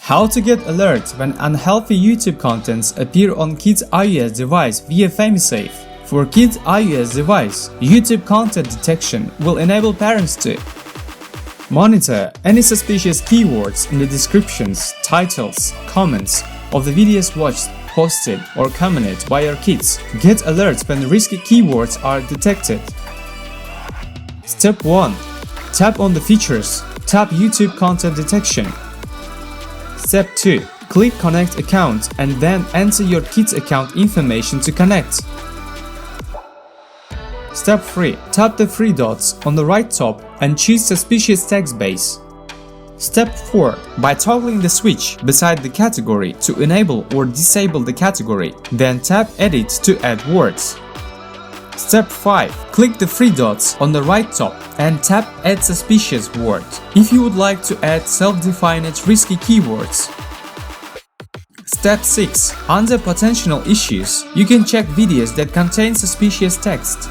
How to get alerts when unhealthy YouTube contents appear on kids' iOS device via FamiSafe. For kids' iOS device, YouTube content detection will enable parents to monitor any suspicious keywords in the descriptions, titles, comments of the videos watched, posted, or commented by your kids. Get alerts when risky keywords are detected. Step 1. Tap on the features. Tap YouTube content detection. Step 2. Click Connect Account and then enter your kid's account information to connect. Step 3. Tap the three dots on the right top and choose Suspicious Text Base. Step 4. By toggling the switch beside the category to enable or disable the category, then tap Edit to add words. Step 5. Click the three dots on the right top and tap Add Suspicious Word if you would like to add self-defined risky keywords. Step 6. Under Potential Issues, you can check videos that contain suspicious text.